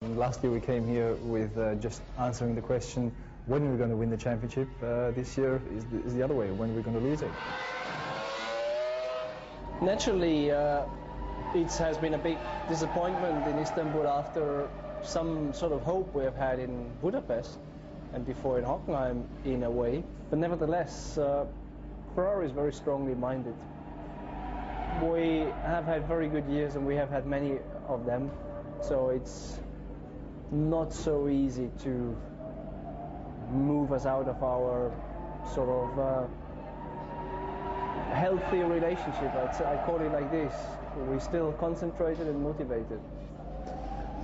Last year we came here with just answering the question when we're going to win the championship. This year is the other way, when we're going to lose it. Naturally, it has been a big disappointment in Istanbul after some sort of hope we have had in Budapest and before in Hockenheim in a way. But nevertheless, Ferrari is very strongly minded. We have had very good years and we have had many of them, so it's not so easy to move us out of our sort of healthy relationship. I call it like this. We're still concentrated and motivated.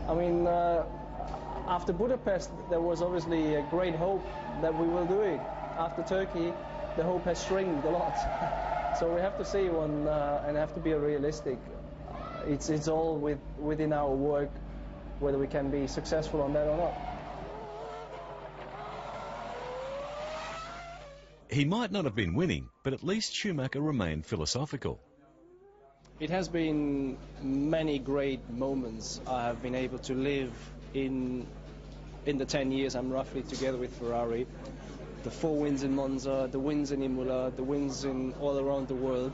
I mean, after Budapest, there was obviously a great hope that we will do it. After Turkey, the hope has shrinked a lot. So we have to see one and have to be realistic. It's all within our work, whether we can be successful on that or not. He might not have been winning, but at least Schumacher remained philosophical. It has been many great moments I have been able to live in the 10 years I'm roughly together with Ferrari. The 4 wins in Monza, the wins in Imola, the wins in all around the world,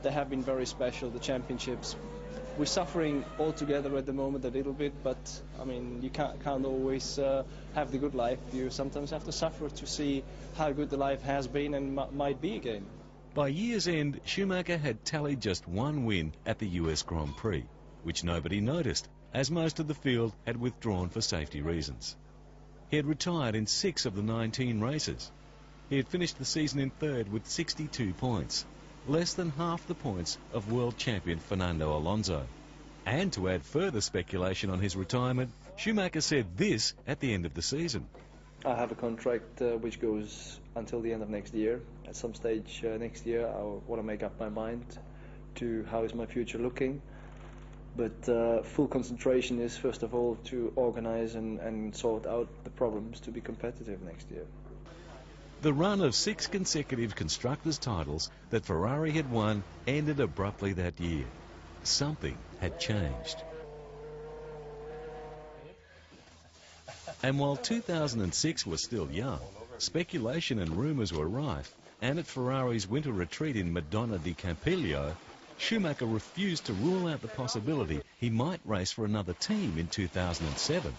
they have been very special, the championships. We're suffering all together at the moment a little bit, but I mean, you can't always have the good life. You sometimes have to suffer to see how good the life has been and might be again. By year's end, Schumacher had tallied just 1 win at the US Grand Prix, which nobody noticed, as most of the field had withdrawn for safety reasons. He had retired in 6 of the 19 races. He had finished the season in 3rd with 62 points, less than half the points of world champion Fernando Alonso. And to add further speculation on his retirement, Schumacher said this at the end of the season. I have a contract which goes until the end of next year. At some stage next year I want to make up my mind to how is my future looking. But full concentration is first of all to organize and sort out the problems to be competitive next year. The run of 6 consecutive constructors' titles that Ferrari had won ended abruptly that year. Something had changed. And while 2006 was still young, speculation and rumours were rife, and at Ferrari's winter retreat in Madonna di Campiglio, Schumacher refused to rule out the possibility he might race for another team in 2007.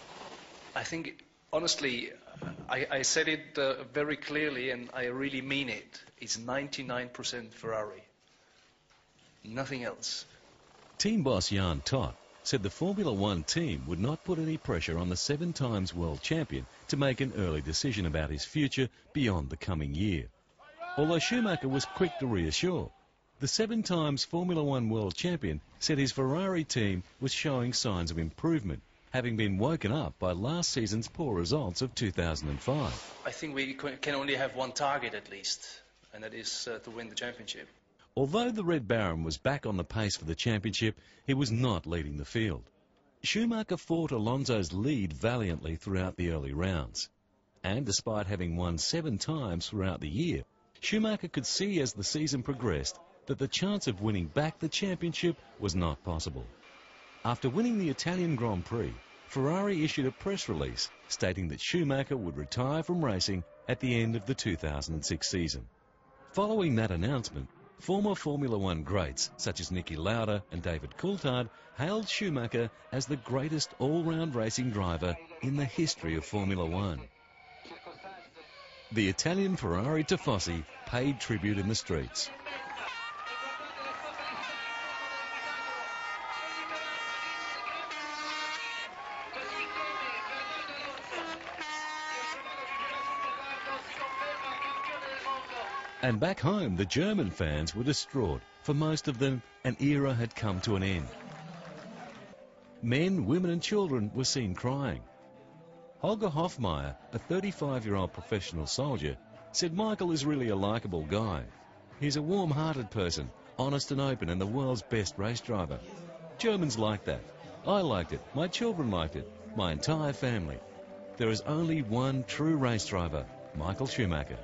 I think, honestly, I said it very clearly, and I really mean it. It's 99% Ferrari. Nothing else. Team boss Jan Todt said the Formula One team would not put any pressure on the 7 times world champion to make an early decision about his future beyond the coming year. Although Schumacher was quick to reassure, the 7 times Formula One world champion said his Ferrari team was showing signs of improvement, having been woken up by last season's poor results of 2005. I think we can only have one target at least, and that is to win the championship. Although the Red Baron was back on the pace for the championship, he was not leading the field. Schumacher fought Alonso's lead valiantly throughout the early rounds. And despite having won 7 times throughout the year, Schumacher could see as the season progressed that the chance of winning back the championship was not possible. After winning the Italian Grand Prix, Ferrari issued a press release stating that Schumacher would retire from racing at the end of the 2006 season. Following that announcement, former Formula One greats such as Niki Lauda and David Coulthard hailed Schumacher as the greatest all-round racing driver in the history of Formula One. The Italian Ferrari Tifosi paid tribute in the streets. And back home, the German fans were distraught. For most of them, an era had come to an end. Men, women and children were seen crying. Holger Hofmeier, a 35-year-old professional soldier, said Michael is really a likeable guy. He's a warm-hearted person, honest and open, and the world's best race driver. Germans like that. I liked it. My children liked it. My entire family. There is only one true race driver, Michael Schumacher.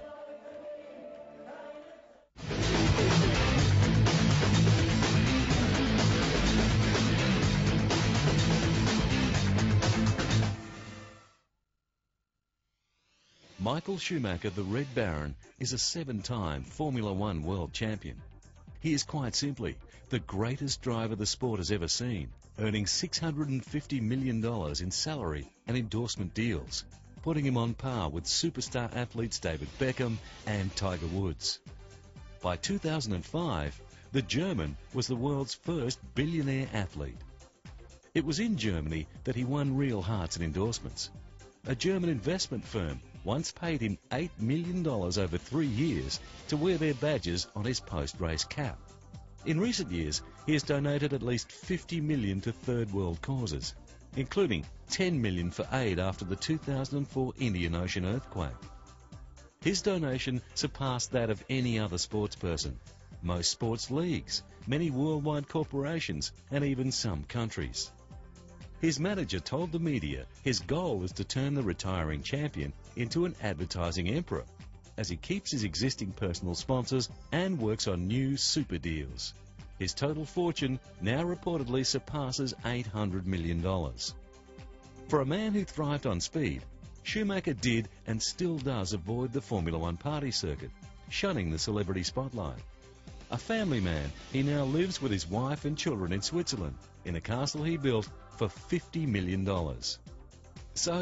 Michael Schumacher, the Red Baron, is a 7-time Formula One world champion. He is quite simply the greatest driver the sport has ever seen, earning $650 million in salary and endorsement deals, putting him on par with superstar athletes David Beckham and Tiger Woods. By 2005, the German was the world's first billionaire athlete. It was in Germany that he won real hearts and endorsements. A German investment firm once paid him $8 million over 3 years to wear their badges on his post-race cap. In recent years, he has donated at least $50 million to third world causes, including $10 million for aid after the 2004 Indian Ocean earthquake. His donation surpassed that of any other sportsperson, most sports leagues, many worldwide corporations, and even some countries. His manager told the media his goal is to turn the retiring champion into an advertising emperor, as he keeps his existing personal sponsors and works on new super deals. His total fortune now reportedly surpasses $800 million. For a man who thrived on speed, Schumacher did and still does avoid the Formula One party circuit, shunning the celebrity spotlight. A family man, he now lives with his wife and children in Switzerland, in a castle he built for $50 million. So